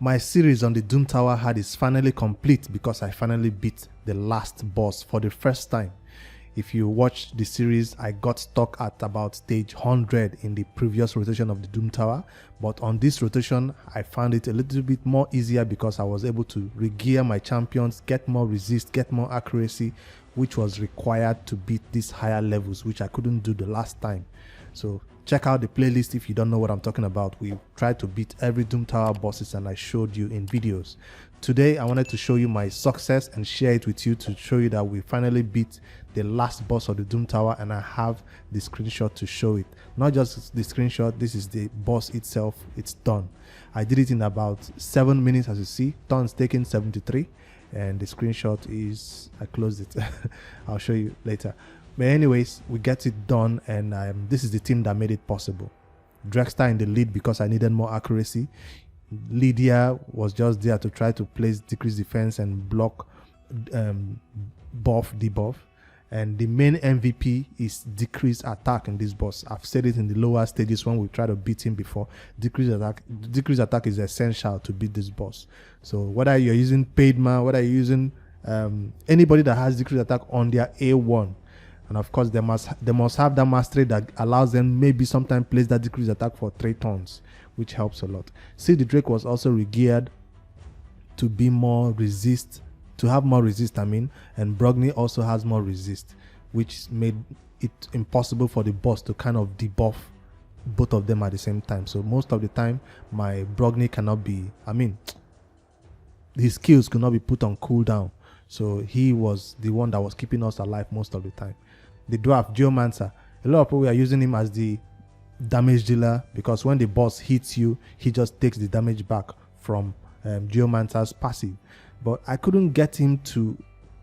My series on the Doom Tower had is finally complete because I finally beat the last boss for the first time. If you watch the series, I got stuck at about stage 100 in the previous rotation of the Doom Tower, but on this rotation I found it a little bit more easier because I was able to regear my champions, get more resist, get more accuracy, which was required to beat these higher levels, which I couldn't do the last time. So check out the playlist if you don't know what I'm talking about. We tried to beat every Doom Tower bosses and I showed you in videos. Today I wanted to show you my success and share it with you to show you that we finally beat the last boss of the Doom Tower, and I have the screenshot to show it. Not just the screenshot, this is the boss itself. It's done. I did it in about 7 minutes, as you see. Turns taken 73, and the screenshot is, I closed it. I'll show you later. But anyways, we get it done, and this is the team that made it possible. Drexter in the lead because I needed more accuracy. Lydia was just there to try to place decrease defense and block buff, debuff. And the main MVP is decreased attack in this boss. I've said it in the lower stages when we try to beat him before. Decreased attack is essential to beat this boss. So whether you're using Padma, whether you're using anybody that has decreased attack on their A1, and of course they must have that mastery that allows them maybe sometimes place that decreased attack for 3 turns, which helps a lot. See, the Drake was also regeared to be more resist. To have more resist, and Brogni also has more resist, which made it impossible for the boss to kind of debuff both of them at the same time. So most of the time, my Brogni cannot be, his skills could not be put on cooldown. So he was the one that was keeping us alive most of the time. The dwarf, Geomancer, a lot of people are using him as the damage dealer because when the boss hits you, he just takes the damage back from Geomancer's passive. But I couldn't get him to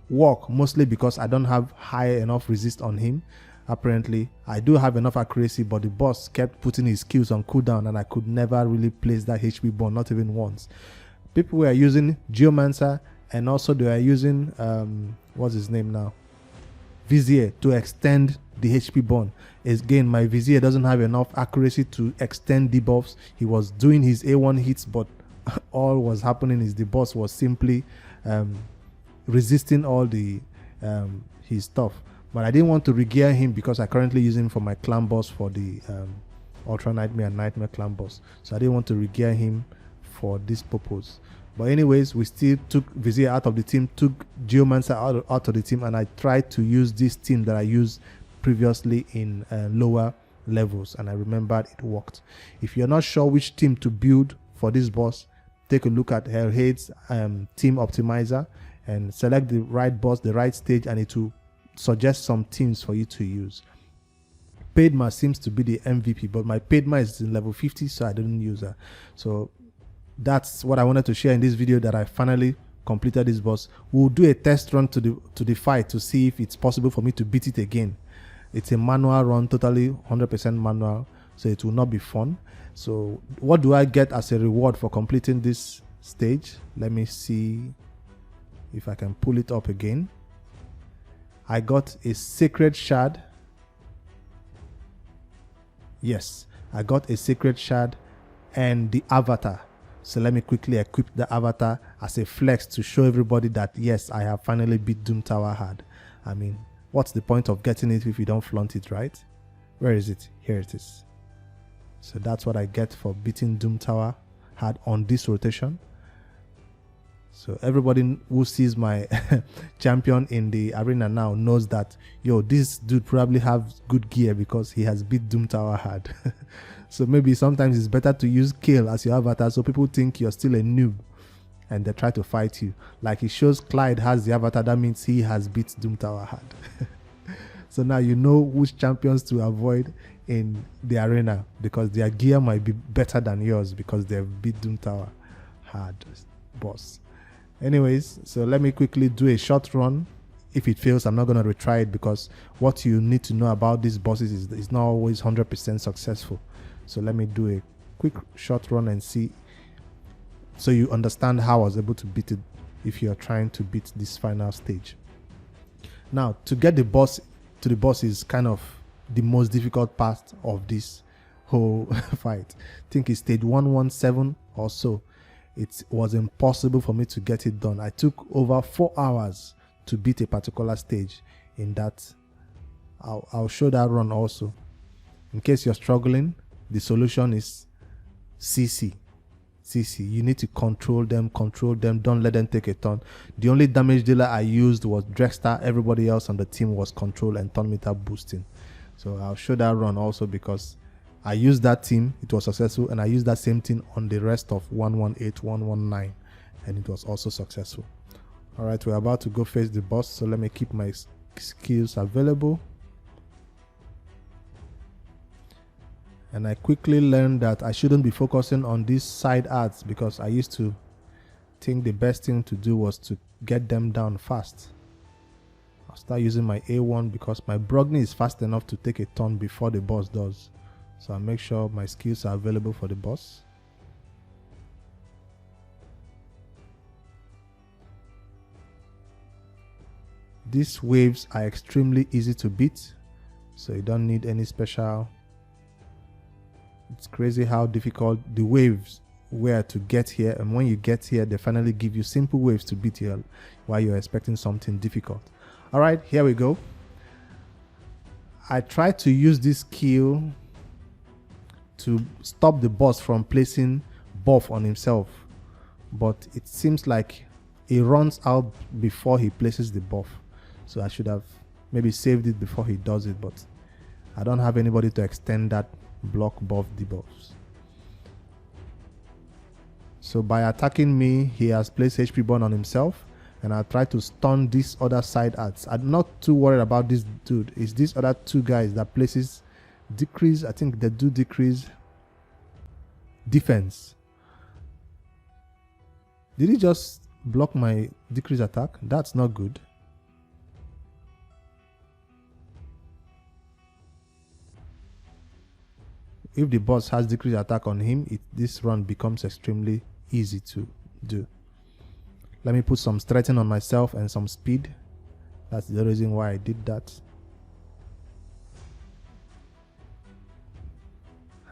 work, mostly because I don't have high enough resist on him. Apparently, I do have enough accuracy, but the boss kept putting his skills on cooldown and I could never really place that HP bomb, not even once. People were using Geomancer and also they were using, what's his name now? Vizier to extend the HP bomb. Again, my Vizier doesn't have enough accuracy to extend debuffs. He was doing his A1 hits, but all was happening is the boss was simply resisting all the his stuff. But I didn't want to regear him because I currently use him for my clan boss for the Ultra Nightmare and Nightmare clan boss. So I didn't want to regear him for this purpose. But anyways, we still took Vizier out of the team, took Geomancer out of the team, and I tried to use this team that I used previously in lower levels, and I remembered it worked. If you're not sure which team to build for this boss, take a look at Hellhade's team optimizer and select the right boss, the right stage, and it will suggest some teams for you to use. Padma seems to be the MVP, but my Padma is in level 50, so I didn't use her. So that's what I wanted to share in this video, that I finally completed this boss. We'll do a test run to the fight to see if it's possible for me to beat it again. It's a manual run, totally 100% manual, so it will not be fun. So what do I get as a reward for completing this stage? Let me see if I can pull it up again. I got a sacred shard. Yes, I got a sacred shard and the avatar. So let me quickly equip the avatar as a flex to show everybody that yes, I have finally beat Doom Tower hard. What's the point of getting it if you don't flaunt it, right? Where is it? Here it is. So that's what I get for beating Doom Tower hard on this rotation. So everybody who sees my champion in the arena now knows that, yo, this dude probably have good gear because he has beat Doom Tower hard. So maybe sometimes it's better to use Kill as your avatar so people think you're still a noob and they try to fight you. Like it shows Clyde has the avatar, that means he has beat Doom Tower hard. So now you know which champions to avoid in the arena because their gear might be better than yours because they've beat Doom Tower hard boss. Anyways, so let me quickly do a short run. If it fails, I'm not going to retry it because what you need to know about these bosses is it's not always 100% successful. So let me do a quick short run and see, so you understand how I was able to beat it if you're trying to beat this final stage. Now, to get the boss to the boss is kind of the most difficult part of this whole fight. I think it's stage 117 or so. it was impossible for me to get it done. I took over 4 hours to beat a particular stage in that. I'll show that run also. In case you're struggling, the solution is CC. You need to control them, don't let them take a turn. The only damage dealer I used was Drexter. Everybody else on the team was control and turn meter boosting. So I'll show that run also, because I used that team, it was successful, and I used that same thing on the rest of 118, 119, and it was also successful. Alright, we're about to go face the boss, so let me keep my skills available. And I quickly learned that I shouldn't be focusing on these side arts, because I used to think the best thing to do was to get them down fast. I'll start using my A1 because my Brogni is fast enough to take a turn before the boss does. So I'll make sure my skills are available for the boss. These waves are extremely easy to beat, so you don't need any special. It's crazy how difficult the waves were to get here, and when you get here they finally give you simple waves to beat here while you're expecting something difficult. All right, here we go. I tried to use this skill to stop the boss from placing buff on himself, but it seems like he runs out before he places the buff, so I should have maybe saved it before he does it, but I don't have anybody to extend that block buff debuffs. So by attacking me, he has placed HP burn on himself, and I'll try to stun these other side arts. I'm not too worried about this dude. It's these other two guys that places decrease. I think they do decrease defense. Did he just block my decrease attack? That's not good. If the boss has decreased attack on him, this run becomes extremely easy to do. Let me put some strength on myself and some speed. That's the reason why I did that.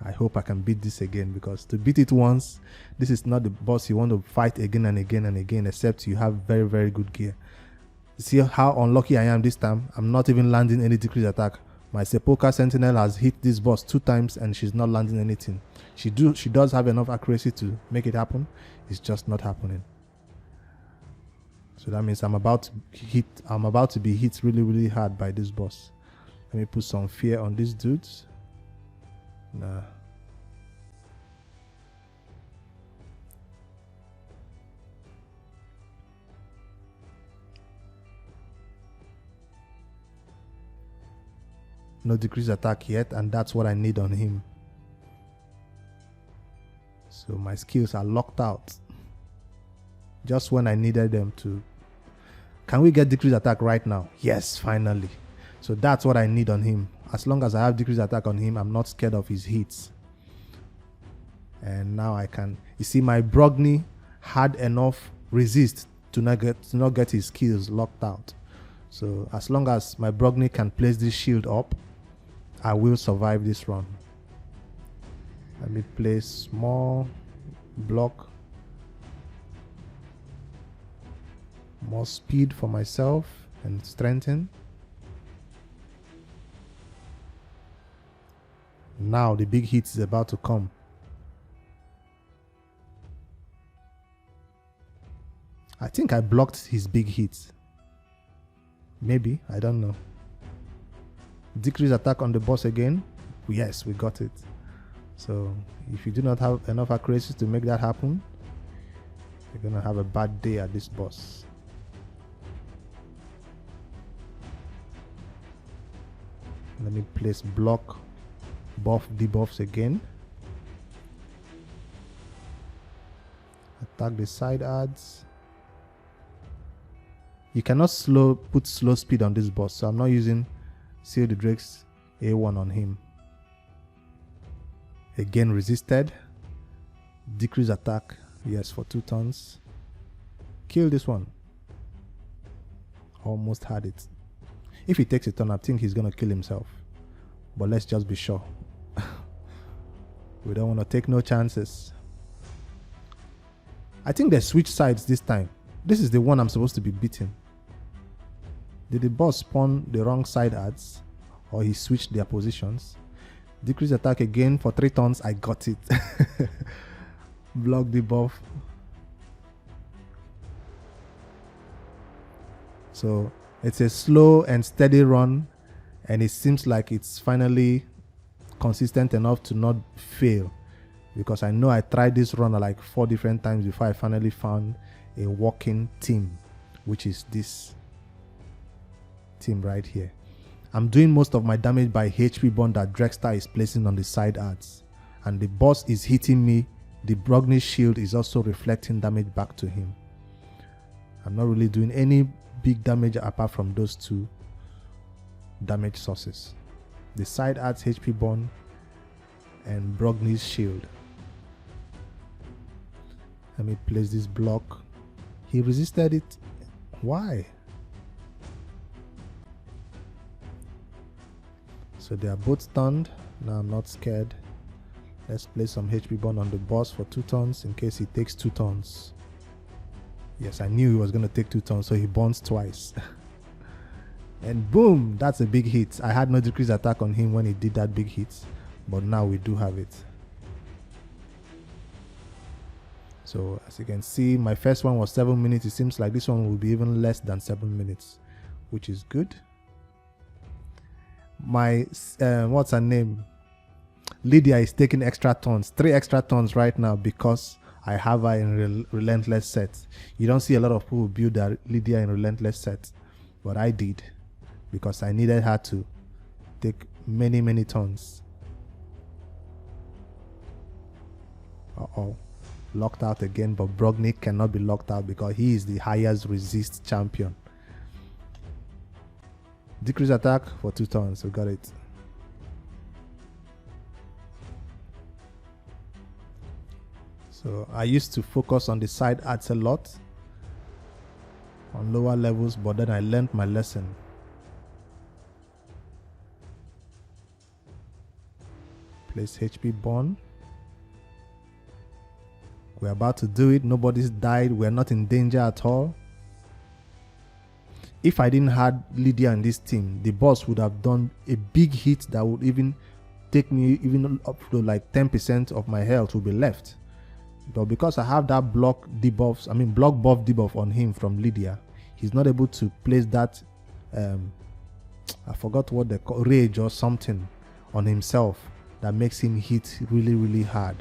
I hope I can beat this again, because to beat it once, this is not the boss you want to fight again and again and again, except you have very, very good gear. See how unlucky I am this time? I'm not even landing any decreased attack. My Sepulchre Sentinel has hit this boss 2 times and she's not landing anything. She does have enough accuracy to make it happen. It's just not happening. So that means I'm about to be hit really, really hard by this boss. Let me put some fear on these dudes. Nah. No decreased attack yet, and that's what I need on him. So my skills are locked out just when I needed them to. Can we get decreased attack right now? Yes, finally. So that's what I need on him. As long as I have decreased attack on him, I'm not scared of his hits. And now I can. You see, my Brogni had enough resist to not get his skills locked out. So as long as my Brogni can place this shield up, I will survive this run. Let me place small block, more speed for myself and strengthen. Now the big hit is about to come. I think I blocked his big hit. Maybe, I don't know. Decrease attack on the boss again. Yes, we got it. So if you do not have enough accuracy to make that happen, you're gonna have a bad day at this boss. Let me place block, buff, debuffs again. Attack the side adds. You cannot put slow speed on this boss, so I'm not using Seal the Drake's A1 on him. Again resisted. Decrease attack. Yes, for 2 turns. Kill this one. Almost had it. If he takes a turn, I think he's gonna kill himself. But let's just be sure. We don't want to take no chances. I think they switched sides this time. This is the one I'm supposed to be beating. Did the boss spawn the wrong side ads, or he switched their positions? Decrease attack again for 3 turns. I got it. Block the buff. So it's a slow and steady run, and it seems like it's finally consistent enough to not fail, because I know I tried this run like 4 different times before I finally found a working team, which is this team right here. I'm doing most of my damage by HP bond that Drexter is placing on the side ads, and the boss is hitting me. The Brogni's shield is also reflecting damage back to him. I'm not really doing any big damage apart from those 2 damage sources: the side ads HP bond and Brogni's shield. Let me place this block. He resisted it. Why? So they are both stunned. Now I'm not scared. Let's place some HP bond on the boss for 2 turns in case he takes 2 turns. Yes, I knew he was going to take 2 turns, so he bonds twice. And boom, that's a big hit. I had no decrease attack on him when he did that big hit, but now we do have it. So as you can see, my first one was 7 minutes. It seems like this one will be even less than 7 minutes, which is good. My what's her name, Lydia, is taking extra turns, 3 extra turns right now, because I have her in relentless set. You don't see a lot of people build their Lydia in relentless set, but I did, because I needed her to take many turns. Locked out again, but Brogni cannot be locked out because he is the highest resist champion. Decrease attack for 2 turns. We got it. So I used to focus on the side ads a lot on lower levels, but then I learned my lesson. Place HP bond. We're about to do it. Nobody's died. We're not in danger at all. If I didn't have Lydia in this team, the boss would have done a big hit that would even take me even up to like 10% of my health will be left. But because I have that block buff debuff on him from Lydia, he's not able to place that I forgot what they call, rage or something on himself that makes him hit really hard.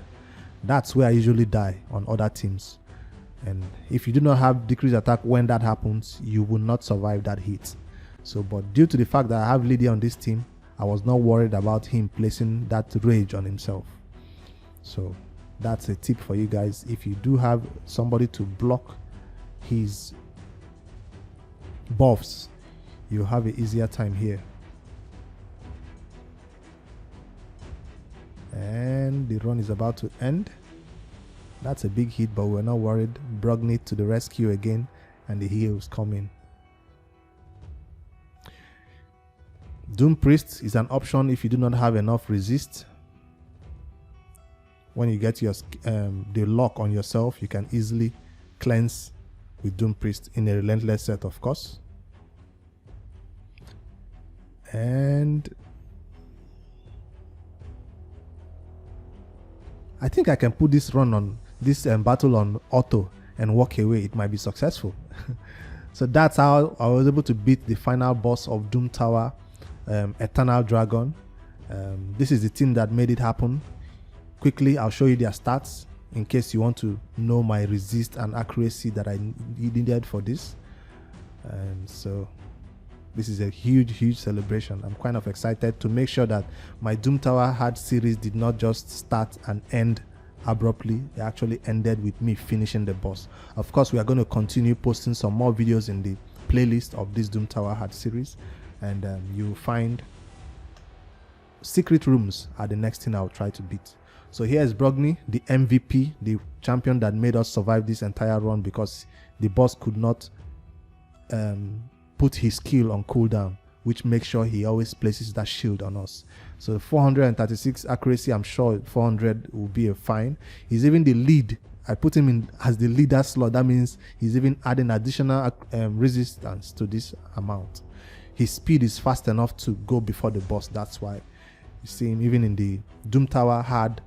That's where I usually die on other teams. And if you do not have decreased attack when that happens, you will not survive that hit. So, but due to the fact that I have Lydia on this team, I was not worried about him placing that rage on himself. So that's a tip for you guys. If you do have somebody to block his buffs, you have an easier time here. And the run is about to end. That's a big hit, but we're not worried. Brogni to the rescue again, and the heals coming. Doom Priest is an option if you do not have enough resist. When you get your the lock on yourself, you can easily cleanse with Doom Priest in a relentless set, of course. And I think I can put this run on this battle on auto and walk away. It might be successful. So that's how I was able to beat the final boss of Doom Tower, Eternal Dragon. This is the team that made it happen. Quickly, I'll show you their stats in case you want to know my resist and accuracy that I needed for this. And so this is a huge celebration. I'm kind of excited to make sure that my Doom Tower hard series did not just start and end abruptly. It actually ended with me finishing the boss. Of course, we are going to continue posting some more videos in the playlist of this Doom Tower hard series, and you'll find secret rooms are the next thing I'll try to beat. So here is Brogni, the MVP, the champion that made us survive this entire run because the boss could not put his skill on cooldown, which makes sure he always places that shield on us. So 436 accuracy, I'm sure 400 will be a fine. He's even the lead I put him in as the leader slot. That means he's even adding additional resistance to this amount. His speed is fast enough to go before the boss. That's why you see him even in the Doom Tower had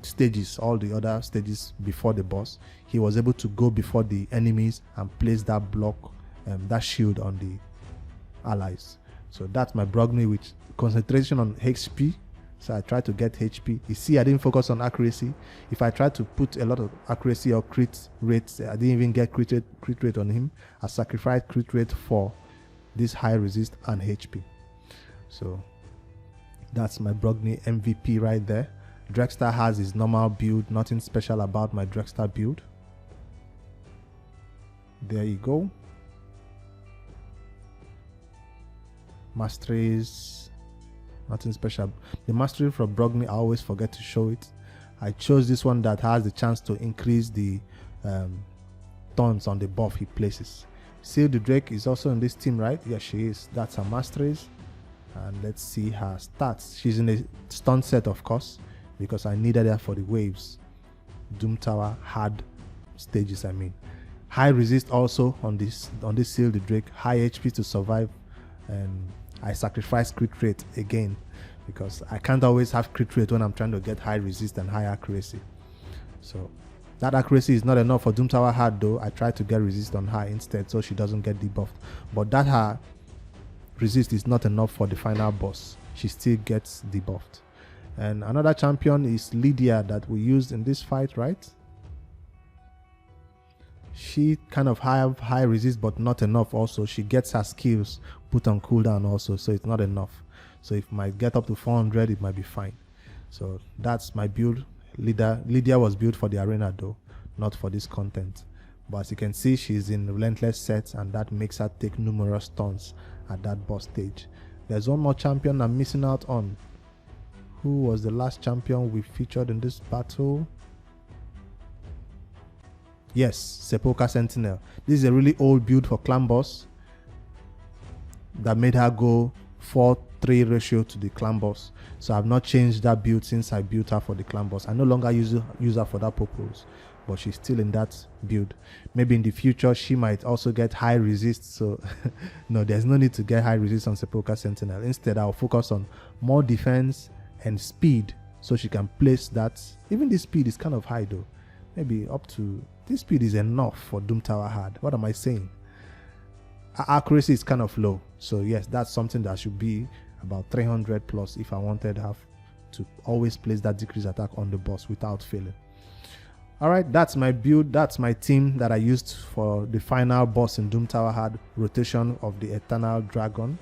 stages, all the other stages before the boss. He was able to go before the enemies and place that block, that shield on the allies. So that's my Brogni with concentration on HP. So I try to get HP. You see, I didn't focus on accuracy. If I try to put a lot of accuracy or crit rates, I didn't even get crit rate on him. I sacrificed crit rate for this high resist and HP. So that's my Brogni MVP right there. Drexter has his normal build. Nothing special about my Drexter build. There you go. Masteries, nothing special. The mastery from Brogni, I always forget to show it. I chose this one that has the chance to increase the tons on the buff he places. Seal the Drake is also in this team, right? Yes, she is. That's her masteries. And let's see her stats. She's in a stun set, of course, because I needed her for the waves. Doom Tower had stages, I mean. High resist also on this Seal the Drake. High HP to survive. And I sacrifice crit rate again because I can't always have crit rate when I'm trying to get high resist and high accuracy. So that accuracy is not enough for Doom Tower hard though. I try to get resist on her instead so she doesn't get debuffed. But that her resist is not enough for the final boss. She still gets debuffed. And another champion is Lydia that we used in this fight, right? She kind of have high resist but not enough also. She gets her skills put on cooldown also, so it's not enough. So if I get up to 400, it might be fine. So that's my build. Lydia was built for the arena though, not for this content. But as you can see, she's in relentless sets and that makes her take numerous turns at that boss stage. There's one more champion I'm missing out on. Who was the last champion we featured in this battle? Yes, Sepulchre Sentinel. This is a really old build for clan boss that made her go 4:3 ratio to the clan boss. So I've not changed that build since I built her for the clan boss. I no longer use her for that purpose, but she's still in that build. Maybe in the future she might also get high resist. So no, there's no need to get high resist on Sepulchre Sentinel. Instead, I'll focus on more defense and speed so she can place that. Even the speed is kind of high though. Maybe up to, this speed is enough for Doom Tower hard. What am I saying? Accuracy is kind of low. So yes, that's something that should be about 300 plus if I wanted her to always place that decrease attack on the boss without failing. Alright, that's my build. That's my team that I used for the final boss in Doom Tower hard rotation of the Eternal Dragon.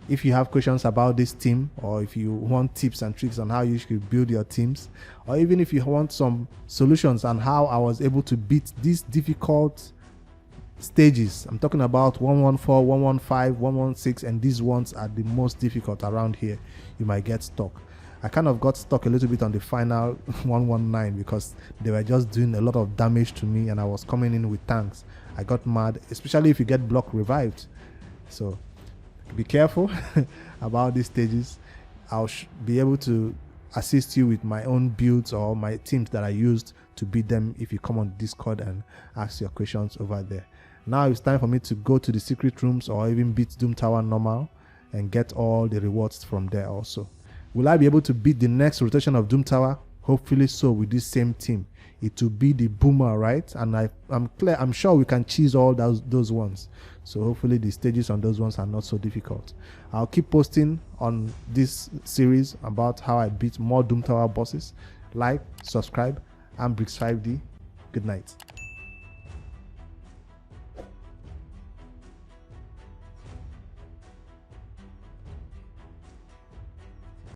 If you have questions about this team, or if you want tips and tricks on how you should build your teams, or even if you want some solutions on how I was able to beat these difficult stages, I'm talking about 114, 115, 116, and these ones are the most difficult around here. You might get stuck. I kind of got stuck a little bit on the final 119 because they were just doing a lot of damage to me and I was coming in with tanks. I got mad, especially if you get block revived. So be careful about these stages. I'll be able to assist you with my own builds or my teams that I used to beat them if you come on Discord and ask your questions over there. Now it's time for me to go to the secret rooms or even beat Doom Tower normal and get all the rewards from there also. Will I be able to beat the next rotation of Doom Tower? Hopefully so, with this same team. It will be the Boomer, right? And I'm sure we can cheese all those ones. So hopefully the stages on those ones are not so difficult. I'll keep posting on this series about how I beat more Doom Tower bosses. Like, subscribe. I'm Brix5D. Good night.